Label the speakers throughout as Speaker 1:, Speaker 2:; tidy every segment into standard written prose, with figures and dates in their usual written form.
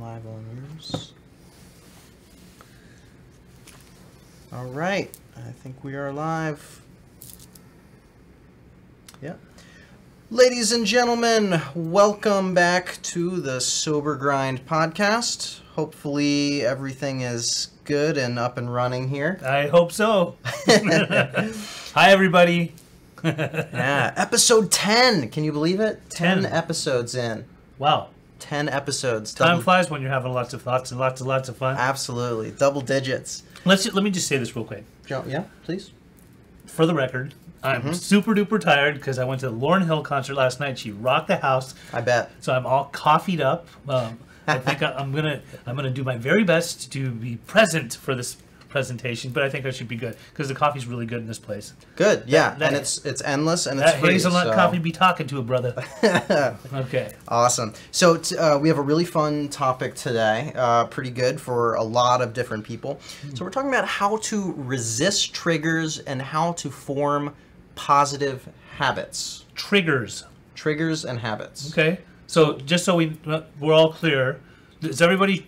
Speaker 1: Live owners. All right, I think we are live. Yep. Ladies and gentlemen, welcome back to the Sober Grind podcast. Hopefully everything is good and up and running here.
Speaker 2: I hope so. Hi, everybody.
Speaker 1: Yeah, episode 10. Can you believe it? 10 episodes in.
Speaker 2: Wow.
Speaker 1: 10 episodes.
Speaker 2: Time flies when you're having lots of thoughts and lots of fun.
Speaker 1: Absolutely. Double digits.
Speaker 2: Let me just say this real quick.
Speaker 1: Yeah, please.
Speaker 2: For the record, I'm super duper tired because I went to the Lauryn Hill concert last night. She rocked the house.
Speaker 1: I bet.
Speaker 2: So I'm all coffeeed up. I think I'm gonna do my very best to be present for this presentation, but I think I should be good because the coffee's really good in this place.
Speaker 1: Good, yeah, and it's endless and it's
Speaker 2: that
Speaker 1: free.
Speaker 2: Hazelnut coffee be talking to a brother. Okay.
Speaker 1: Awesome. So we have a really fun topic today, pretty good for a lot of different people. So we're talking about how to resist triggers and how to form positive habits.
Speaker 2: Triggers
Speaker 1: And habits.
Speaker 2: Okay. So just so we're all clear, does everybody?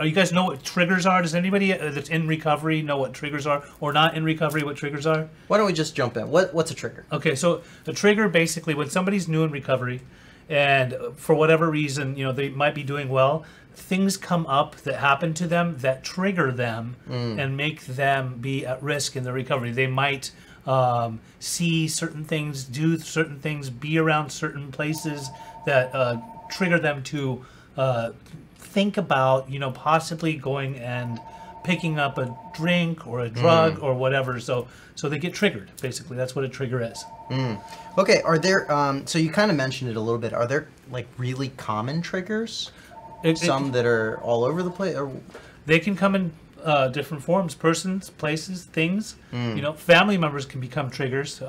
Speaker 2: You guys know what triggers are? Does anybody that's in recovery know what triggers are, or not in recovery what triggers are?
Speaker 1: Why don't we just jump in? What's a trigger?
Speaker 2: Okay, so a trigger basically when somebody's new in recovery, and for whatever reason, they might be doing well, things come up that happen to them that trigger them and make them be at risk in their recovery. They might see certain things, do certain things, be around certain places that trigger them to think about, possibly going and picking up a drink or a drug or whatever. So they get triggered. Basically, that's what a trigger is.
Speaker 1: Okay. Are there? So you kind of mentioned it a little bit. Are there like really common triggers? Some that are all over the place. Or...
Speaker 2: They can come in different forms: persons, places, things. Family members can become triggers.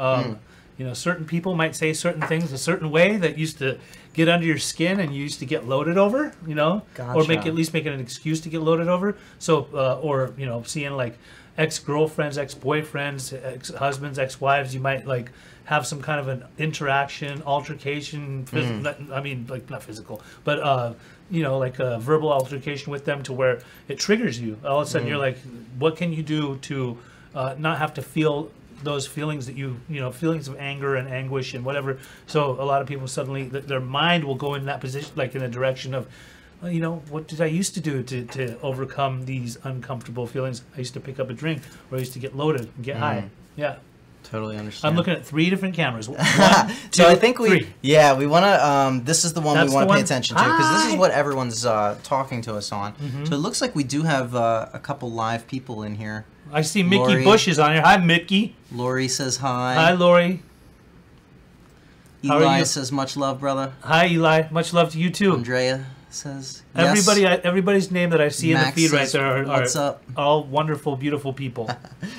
Speaker 2: Certain people might say certain things a certain way that used to get under your skin and you used to get loaded over,
Speaker 1: Gotcha.
Speaker 2: or at least make it an excuse to get loaded over. So, or, seeing like ex-girlfriends, ex-boyfriends, ex-husbands, ex-wives, you might like have some kind of an interaction, altercation, not physical, but, like a verbal altercation with them to where it triggers you. All of a sudden you're like, what can you do to not have to feel those feelings that feelings of anger and anguish and whatever. So a lot of people suddenly, their mind will go in that position, like in the direction of, what did I used to do to overcome these uncomfortable feelings? I used to pick up a drink, or I used to get loaded and get high. Yeah.
Speaker 1: Totally understand.
Speaker 2: I'm looking at 3 different cameras. 1, 2,
Speaker 1: so I think
Speaker 2: 3.
Speaker 1: we want to, this is the one we want to pay attention to because this is what everyone's talking to us on. So it looks like we do have a couple live people in here.
Speaker 2: I see Mickey Bush is on here. Hi, Mickey.
Speaker 1: Lori says hi.
Speaker 2: Hi, Lori.
Speaker 1: Eli says much love, brother.
Speaker 2: Hi, Eli. Much love to you too.
Speaker 1: Andrea says yes.
Speaker 2: Everybody's name that I see
Speaker 1: Max
Speaker 2: in the feed right there
Speaker 1: what's up?
Speaker 2: All wonderful, beautiful people.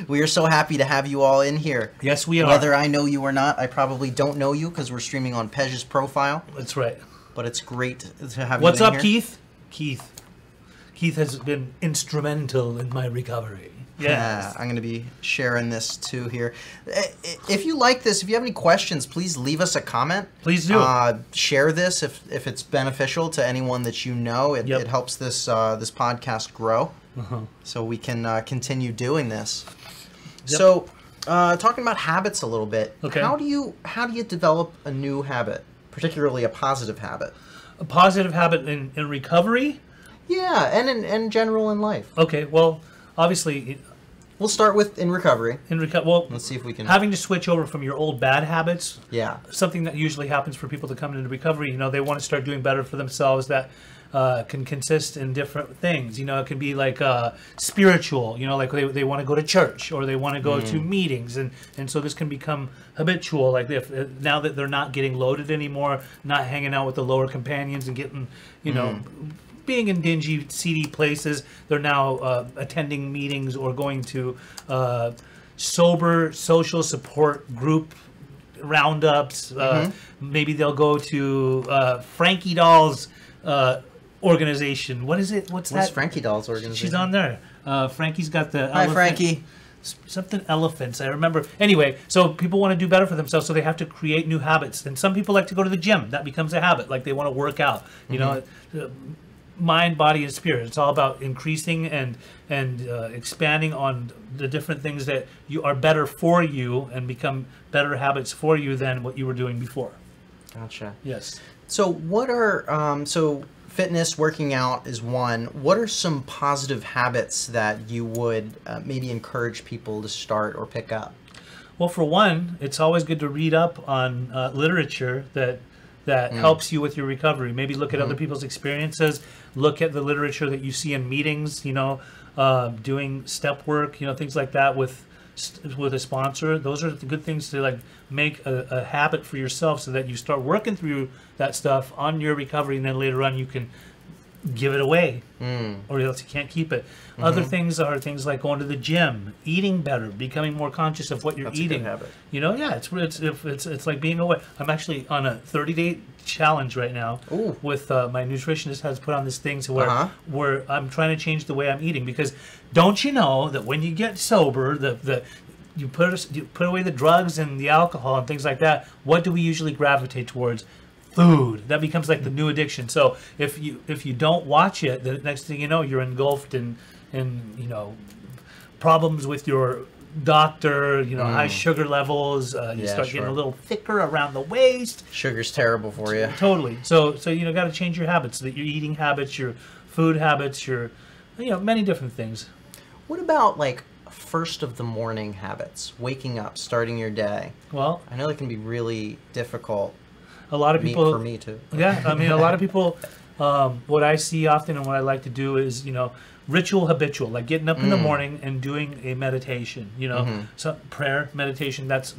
Speaker 1: We are so happy to have you all in here.
Speaker 2: Yes, we are.
Speaker 1: Whether I know you or not, I probably don't know you because we're streaming on Pej's profile.
Speaker 2: That's right.
Speaker 1: But it's great to have
Speaker 2: What's
Speaker 1: you in
Speaker 2: up,
Speaker 1: here.
Speaker 2: Keith has been instrumental in my recovery.
Speaker 1: Yeah, I'm going to be sharing this too here. If you like this, if you have any questions, please leave us a comment.
Speaker 2: Please do.
Speaker 1: Share this if it's beneficial to anyone that you know. It helps this this podcast grow, so we can continue doing this. Yep. So, talking about habits a little bit.
Speaker 2: Okay.
Speaker 1: How do you develop a new habit, particularly a positive habit?
Speaker 2: A positive habit in recovery?
Speaker 1: Yeah, and in general in life.
Speaker 2: Okay. Well, obviously.
Speaker 1: We'll start with in recovery.
Speaker 2: Well,
Speaker 1: let's see if we can.
Speaker 2: Having to switch over from your old bad habits.
Speaker 1: Yeah.
Speaker 2: Something that usually happens for people to come into recovery. They want to start doing better for themselves. That can consist in different things. It can be like spiritual. Like they want to go to church or they want to go to meetings, and so this can become habitual. Like now that they're not getting loaded anymore, not hanging out with the lower companions and getting, being in dingy, seedy places, they're now attending meetings or going to sober social support group roundups. Maybe they'll go to Frankie Doll's organization. What is it? What's that?
Speaker 1: Frankie Doll's organization?
Speaker 2: She's on there. Frankie's got the
Speaker 1: Hi, Frankie.
Speaker 2: Something elephants, I remember. Anyway, so people want to do better for themselves, so they have to create new habits. And some people like to go to the gym. That becomes a habit. Like they want to work out. mind, body, and spirit. It's all about increasing and expanding on the different things that you are better for you and become better habits for you than what you were doing before.
Speaker 1: Gotcha.
Speaker 2: Yes.
Speaker 1: So what are so fitness, working out is one. What are some positive habits that you would maybe encourage people to start or pick up?
Speaker 2: Well, for one, it's always good to read up on literature that helps you with your recovery. Maybe look at other people's experiences. Look at the literature that you see in meetings. Doing step work. Things like that with a sponsor. Those are the good things to like make a habit for yourself, so that you start working through that stuff on your recovery, and then later on you can give it away, or else you can't keep it. Other things are things like going to the gym, eating better, becoming more conscious of what you're eating.
Speaker 1: That's a good
Speaker 2: habit. It's like being aware. I'm actually on a 30-day challenge right now.
Speaker 1: Ooh.
Speaker 2: With my nutritionist has put on this thing to where I'm trying to change the way I'm eating, because don't you know that when you get sober, you put away the drugs and the alcohol and things like that, what do we usually gravitate towards? Food. That becomes like the new addiction. So if you don't watch it, the next thing you know, you're engulfed in problems with your doctor, high sugar levels, you start getting a little thicker around the waist.
Speaker 1: Sugar's terrible for you.
Speaker 2: Totally. So got to change your habits, so that your eating habits, your food habits, your many different things.
Speaker 1: What about like first of the morning habits, waking up, starting your day?
Speaker 2: Well,
Speaker 1: I know it can be really difficult.
Speaker 2: A lot of people,
Speaker 1: for me too.
Speaker 2: Yeah, I mean, a lot of people, what I see often and what I like to do is, ritual habitual, like getting up in the morning and doing a meditation, so prayer, meditation, that's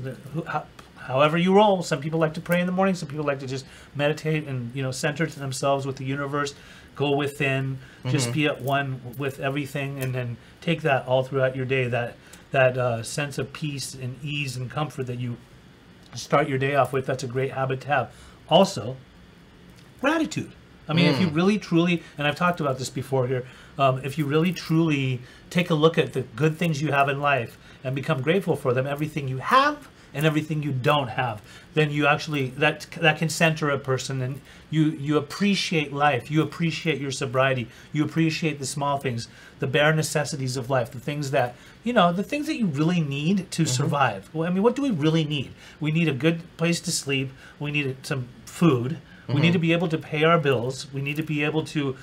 Speaker 2: however you roll. Some people like to pray in the morning. Some people like to just meditate and, center to themselves with the universe, go within, just be at one with everything, and then take that all throughout your day, that sense of peace and ease and comfort that you start your day off with. That's a great habit to have. Also, gratitude. I mean, if you really truly, and I've talked about this before here, if you really truly take a look at the good things you have in life and become grateful for them, everything you have and everything you don't have, then you actually, that can center a person, and you appreciate life, you appreciate your sobriety, you appreciate the small things, the bare necessities of life, the things that, the things that you really need to survive. Well, I mean, what do we really need? We need a good place to sleep, we need some food, we need to be able to pay our bills. We need to be able to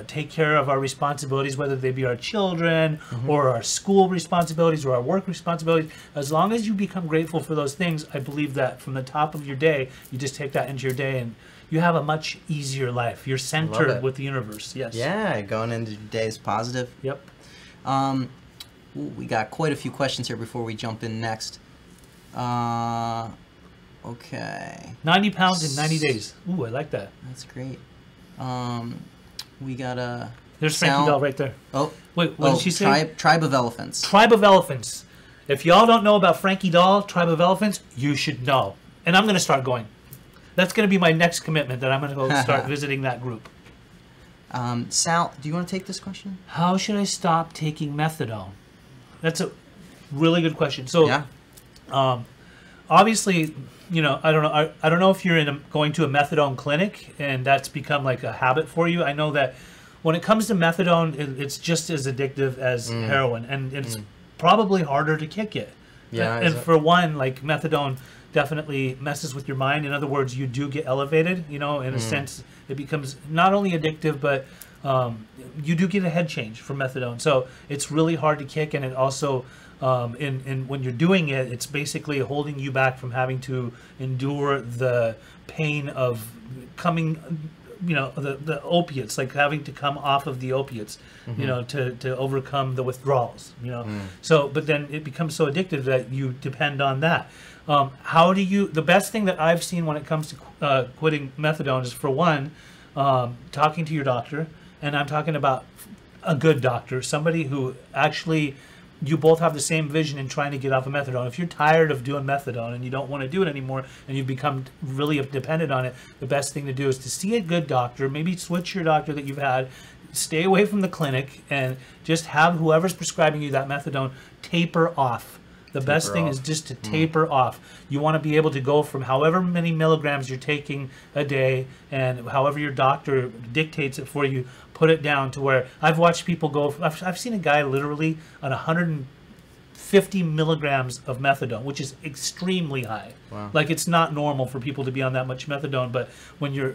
Speaker 2: take care of our responsibilities, whether they be our children or our school responsibilities or our work responsibilities. As long as you become grateful for those things, I believe that from the top of your day, you just take that into your day and you have a much easier life. You're centered with the universe. Yes.
Speaker 1: Yeah, going into your day is positive.
Speaker 2: Yep.
Speaker 1: We got quite a few questions here before we jump in next. Okay.
Speaker 2: 90 pounds in 90 days. Ooh, I like that.
Speaker 1: That's great. We got a...
Speaker 2: There's Frankie Doll right there.
Speaker 1: Oh.
Speaker 2: Wait, what did she say?
Speaker 1: Tribe of Elephants.
Speaker 2: Tribe of Elephants. If y'all don't know about Frankie Doll, Tribe of Elephants, you should know. And I'm going to start going. That's going to be my next commitment, that I'm going to go start visiting that group.
Speaker 1: Sal, do you want to take this question?
Speaker 2: How should I stop taking methadone? That's a really good question. So, obviously, I don't know if you're going to a methadone clinic and that's become like a habit for you. I know that when it comes to methadone, it's just as addictive as heroin, and it's probably harder to kick it.
Speaker 1: Yeah.
Speaker 2: And for one, like methadone definitely messes with your mind. In other words, you do get elevated, in a sense. It becomes not only addictive, but you do get a head change from methadone. So it's really hard to kick, and it also... when you're doing it, it's basically holding you back from having to endure the pain of coming, the opiates, like having to come off of the opiates, to overcome the withdrawals, So, but then it becomes so addictive that you depend on that. The best thing that I've seen when it comes to quitting methadone is, for one, talking to your doctor, and I'm talking about a good doctor, somebody who actually... You both have the same vision in trying to get off of methadone. If you're tired of doing methadone and you don't want to do it anymore, and you've become really dependent on it, the best thing to do is to see a good doctor, maybe switch your doctor that you've had, stay away from the clinic, and just have whoever's prescribing you that methadone taper off The best thing is just to taper off. You want to be able to go from however many milligrams you're taking a day, and however your doctor dictates it for you, put it down to where I've watched people go. I've seen a guy literally on 150 milligrams of methadone, which is extremely high.
Speaker 1: Wow.
Speaker 2: Like, it's not normal for people to be on that much methadone, but when you're,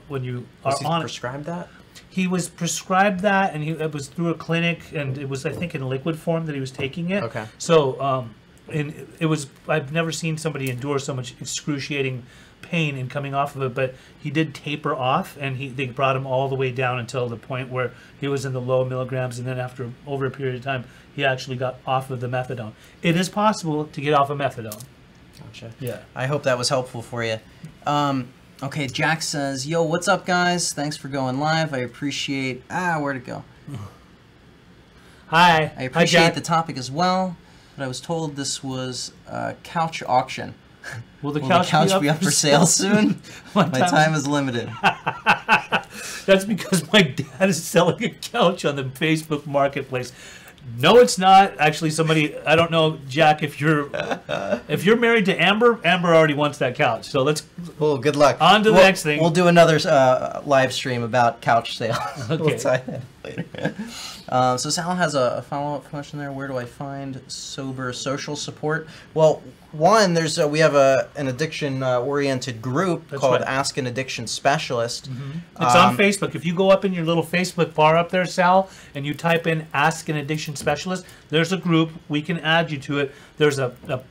Speaker 2: when you are
Speaker 1: Was he
Speaker 2: on
Speaker 1: prescribed that?
Speaker 2: he was prescribed that, and it was through a clinic, and it was, I think, in liquid form that he was taking it.
Speaker 1: Okay.
Speaker 2: So, and it was, I've never seen somebody endure so much excruciating pain in coming off of it, but he did taper off, and they brought him all the way down until the point where he was in the low milligrams, and then after over a period of time, he actually got off of the methadone. It is possible to get off of methadone.
Speaker 1: Gotcha.
Speaker 2: Yeah.
Speaker 1: I hope that was helpful for you. Okay, Jack says, yo, what's up, guys? Thanks for going live. I appreciate... where'd it go?
Speaker 2: Hi.
Speaker 1: I appreciate the topic as well, but I was told this was a couch auction.
Speaker 2: Will the
Speaker 1: Will
Speaker 2: couch,
Speaker 1: be up for sale soon? My time is limited.
Speaker 2: That's because my dad is selling a couch on the Facebook Marketplace. No, it's not. Actually, somebody, I don't know, Jack, if you're married to Amber already wants that couch. So let's...
Speaker 1: Well, good luck.
Speaker 2: On to the next thing.
Speaker 1: We'll do another live stream about couch sales.
Speaker 2: Okay.
Speaker 1: We'll tie that later. So Sal has a follow-up question there. Where do I find sober social support? Well, one, we have an addiction-oriented group called Ask an Addiction Specialist.
Speaker 2: Mm-hmm. It's on Facebook. If you go up in your little Facebook bar up there, Sal, and you type in Ask an Addiction Specialist, there's a group. We can add you to it. There's a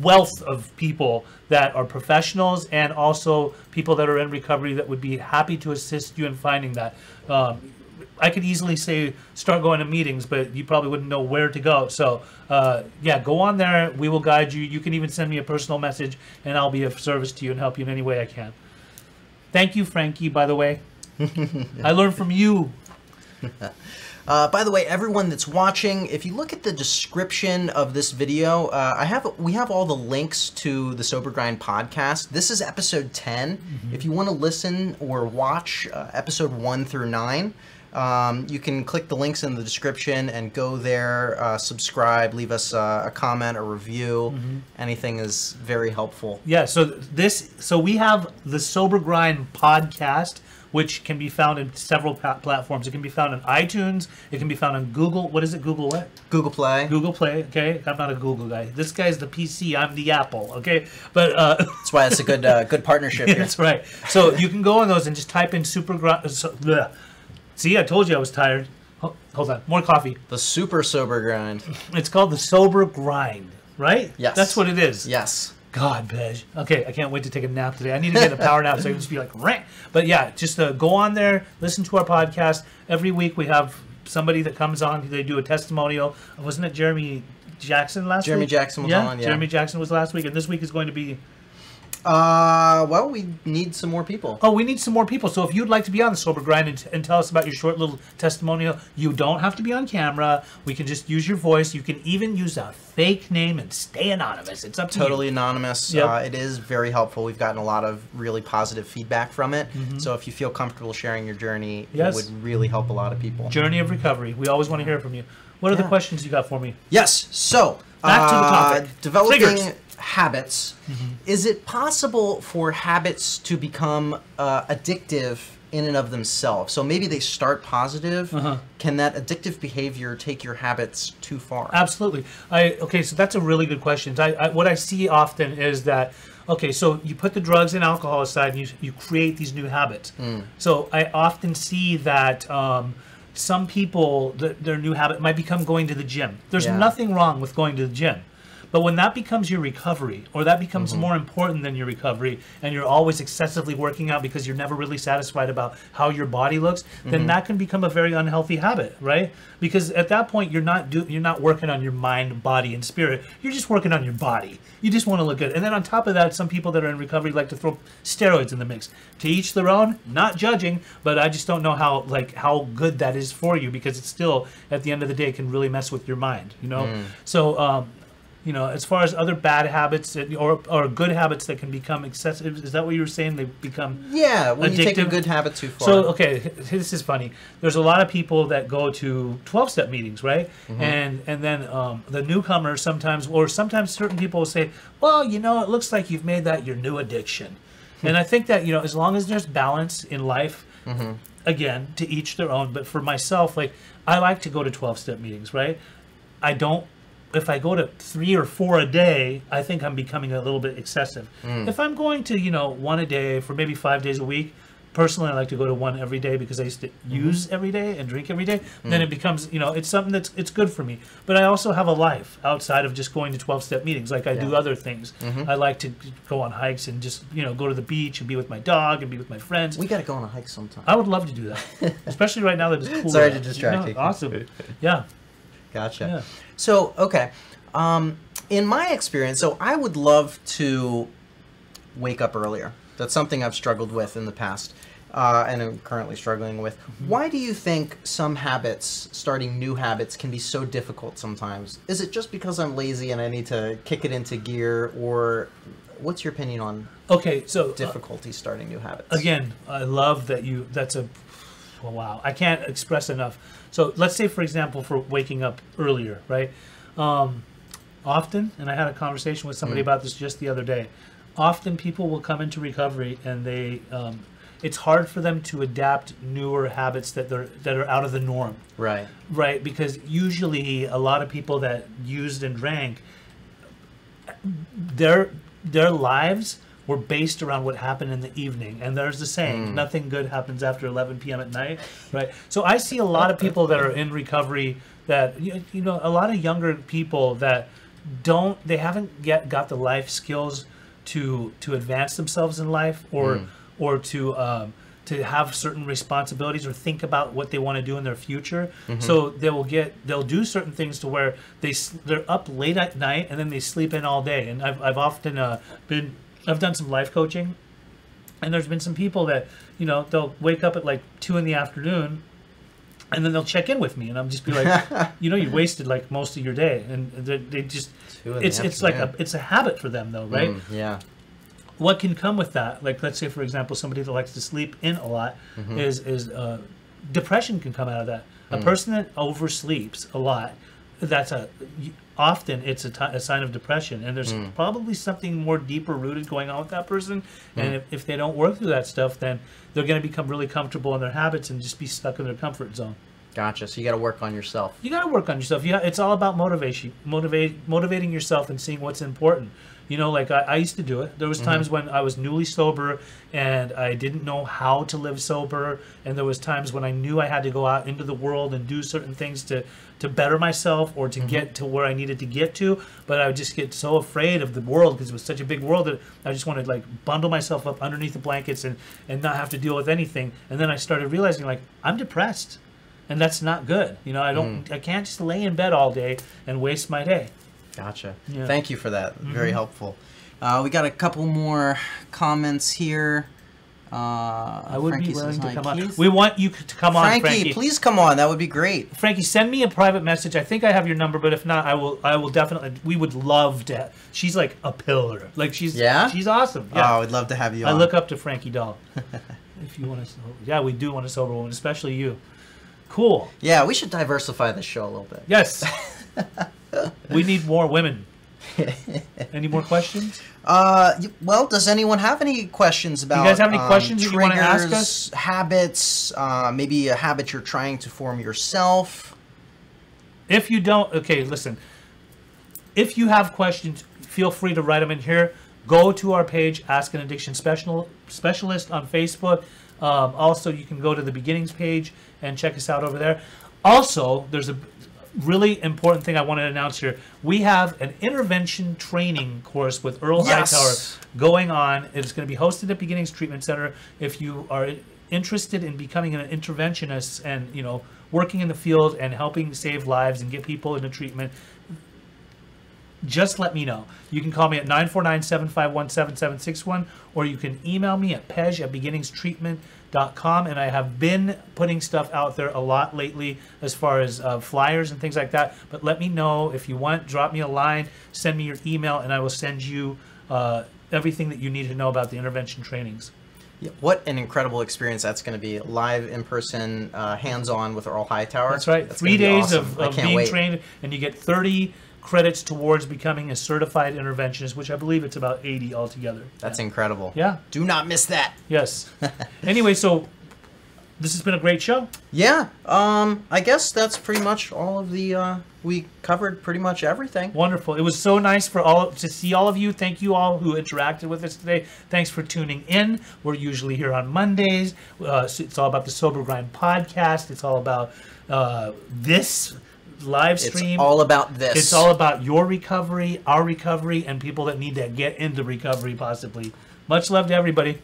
Speaker 2: wealth of people that are professionals and also people that are in recovery that would be happy to assist you in finding that. I could easily say start going to meetings, but you probably wouldn't know where to go. So, yeah, go on there. We will guide you. You can even send me a personal message, and I'll be of service to you and help you in any way I can. Thank you, Frankie, by the way. I learned from you.
Speaker 1: By the way, everyone that's watching, if you look at the description of this video, we have all the links to the Sober Grind podcast. This is episode 10. Mm-hmm. If you want to listen or watch episode 1 through 9, you can click the links in the description and go there, subscribe, leave us a comment, a review. Mm-hmm. Anything is very helpful.
Speaker 2: Yeah, so we have the Sober Grind podcast, which can be found in several platforms. It can be found on iTunes. It can be found on Google. What is it? Google what?
Speaker 1: Google Play.
Speaker 2: Google Play. Okay, I'm not a Google guy. This guy's the PC. I'm the Apple. Okay, but
Speaker 1: that's why it's a good partnership here.
Speaker 2: That's right. So you can go on those and just type in See, I told you I was tired. Hold on, more coffee.
Speaker 1: The Super Sober Grind.
Speaker 2: It's called the Sober Grind, right?
Speaker 1: Yes.
Speaker 2: That's what it is.
Speaker 1: Yes.
Speaker 2: God, Bej. Okay, I can't wait to take a nap today. I need to get a power nap so I can just be like, rant. But yeah, just go on there, listen to our podcast. Every week we have somebody that comes on. They do a testimonial. Wasn't it Jeremy Jackson last week?
Speaker 1: Jeremy Jackson was on, yeah.
Speaker 2: Jeremy Jackson was last week, and this week is going to be...
Speaker 1: well, we need some more people.
Speaker 2: Oh, we need some more people. So if you'd like to be on the Sober Grind and tell us about your short little testimonial, you don't have to be on camera. We can just use your voice. You can even use a fake name and stay anonymous. It's up to you.
Speaker 1: Totally anonymous. Yep. It is very helpful. We've gotten a lot of really positive feedback from it. Mm-hmm. So if you feel comfortable sharing your journey, it would really help a lot of people.
Speaker 2: Journey of recovery. We always want to hear from you. What are the questions you got for me?
Speaker 1: Yes. So
Speaker 2: back to the topic.
Speaker 1: Developing
Speaker 2: Triggers.
Speaker 1: Habits. Mm-hmm. Is it possible for habits to become addictive in and of themselves? So maybe they start positive. Uh-huh. Can that addictive behavior take your habits too far?
Speaker 2: Absolutely. Okay, so that's a really good question. What I see often is that, okay, so you put the drugs and alcohol aside and you create these new habits. Mm. So I often see that some people, their new habit might become going to the gym. There's nothing wrong with going to the gym. But when that becomes your recovery, or that becomes more important than your recovery, and you're always excessively working out because you're never really satisfied about how your body looks, then that can become a very unhealthy habit, right? Because at that point, you're not working on your mind, body, and spirit. You're just working on your body. You just want to look good. And then on top of that, some people that are in recovery like to throw steroids in the mix. To each their own, not judging, but I just don't know how good that is for you, because it's still, at the end of the day, can really mess with your mind, you know? So, You know, as far as other bad habits or good habits that can become excessive, is that what you were saying? They become
Speaker 1: when you take a
Speaker 2: addictive?
Speaker 1: good habit too far.
Speaker 2: So, okay, this is funny. There's a lot of people that go to 12-step meetings, right? And then the newcomers sometimes certain people will say, well, you know, it looks like you've made that your new addiction. And I think that, you know, as long as there's balance in life, again, to each their own. But for myself, like, I like to go to 12-step meetings, right? If I go to 3 or 4 a day, I think I'm becoming a little bit excessive. If I'm going to, you know, 1 a day for maybe 5 days a week, personally, I like to go to 1 every day because I used to use every day and drink every day. Then it becomes, you know, it's something it's good for me. But I also have a life outside of just going to 12-step meetings. Like I do other things. I like to go on hikes and just, you know, go to the beach and be with my dog and be with my friends.
Speaker 1: We got to go on a hike sometime.
Speaker 2: I would love to do that, especially right now that it's cool.
Speaker 1: Sorry to distract you.
Speaker 2: Awesome. Yeah.
Speaker 1: Gotcha.
Speaker 2: Yeah.
Speaker 1: So, okay. In my experience, so I would love to wake up earlier. That's something I've struggled with in the past, and I'm currently struggling with. Why do you think some habits, starting new habits, can be so difficult sometimes? Is it just because I'm lazy and I need to kick it into gear, or what's your opinion on difficulty starting new habits? Again,
Speaker 2: I love that wow, I can't express enough. So let's say, for example, for waking up earlier, right? Often, and I had a conversation with somebody about this just the other day, often people will come into recovery and they, it's hard for them to adapt newer habits that are out of the norm.
Speaker 1: Right.
Speaker 2: Right, because usually a lot of people that used and drank, their lives were based around what happened in the evening. And there's the saying, nothing good happens after 11 p.m. at night, right? So I see a lot of people that are in recovery that, you know, a lot of younger people that they haven't yet got the life skills to advance themselves in life or to have certain responsibilities or think about what they want to do in their future. So they'll do certain things to where they're up late at night and then they sleep in all day. And I've often I've done some life coaching, and there's been some people that, you know, they'll wake up at like 2 in the afternoon, and then they'll check in with me, and I'm just be like, you know, you wasted like most of your day, and they just it's like it's a habit for them though, right?
Speaker 1: Yeah.
Speaker 2: What can come with that? Like, let's say, for example, somebody that likes to sleep in a lot is depression can come out of that. A person that oversleeps a lot, often it's a sign of depression, and there's probably something more deeper rooted going on with that person. And if they don't work through that stuff, then they're going to become really comfortable in their habits and just be stuck in their comfort zone.
Speaker 1: Gotcha. So you got to work on yourself.
Speaker 2: You got to work on yourself. Yeah, it's all about motivating yourself and seeing what's important. You know, like I used to do it. There was times when I was newly sober and I didn't know how to live sober, and there was times when I knew I had to go out into the world and do certain things to better myself or to get to where I needed to get to, but I would just get so afraid of the world because it was such a big world that I just wanted to like bundle myself up underneath the blankets and not have to deal with anything. And then I started realizing like I'm depressed, and that's not good. You know, I can't just lay in bed all day and waste my day.
Speaker 1: Gotcha.
Speaker 2: Yeah.
Speaker 1: Thank you for that. Very helpful. We got a couple more comments here.
Speaker 2: I would
Speaker 1: Frankie
Speaker 2: be willing to
Speaker 1: says,
Speaker 2: come
Speaker 1: "Hi,
Speaker 2: on.
Speaker 1: Keith."
Speaker 2: We want you to come on,
Speaker 1: Frankie,
Speaker 2: Frankie.
Speaker 1: please come on. That would be great.
Speaker 2: Frankie, send me a private message. I think I have your number, but if not, I will definitely. We would love to. She's like a pillar. Like she's awesome. Yeah.
Speaker 1: Oh, I'd love to have you on.
Speaker 2: I look up to Frankie Dahl. If you want to, yeah, we do want a sober woman, especially you. Cool.
Speaker 1: Yeah, we should diversify the show a little bit.
Speaker 2: Yes. We need more women. Any more questions?
Speaker 1: Well, does anyone have any questions about?
Speaker 2: You guys have any questions that you want to ask us?
Speaker 1: Habits, maybe a habit you're trying to form yourself.
Speaker 2: If you don't, okay, listen. If you have questions, feel free to write them in here. Go to our page, Ask an Addiction Specialist on Facebook. Also, you can go to the Beginnings page and check us out over there. Also, there's a really important thing I want to announce here. We have an intervention training course with Earl Hightower going on. It's going to be hosted at Beginnings Treatment Center. If you are interested in becoming an interventionist and, you know, working in the field and helping save lives and get people into treatment, just let me know. You can call me at 949-751-7761, or you can email me at pej@beginningstreatment.com. And I have been putting stuff out there a lot lately as far as flyers and things like that. But let me know if you want. Drop me a line, send me your email, and I will send you everything that you need to know about the intervention trainings.
Speaker 1: Yeah, what an incredible experience that's going to be, live, in person, hands-on with Earl Hightower.
Speaker 2: That's right.
Speaker 1: That's
Speaker 2: 3
Speaker 1: gonna be
Speaker 2: days
Speaker 1: awesome.
Speaker 2: of being trained, and you get 30 credits towards becoming a certified interventionist, which I believe it's about 80 altogether.
Speaker 1: That's incredible.
Speaker 2: Yeah.
Speaker 1: Do not miss that.
Speaker 2: Yes. Anyway, so this has been a great show.
Speaker 1: Yeah. I guess that's pretty much all of the. We covered pretty much everything.
Speaker 2: Wonderful. It was so nice to see all of you. Thank you all who interacted with us today. Thanks for tuning in. We're usually here on Mondays. It's all about the Sober Grind podcast. It's all about this live stream.
Speaker 1: It's all about this.
Speaker 2: It's all about your recovery, our recovery, and people that need to get into recovery possibly. Much love to everybody.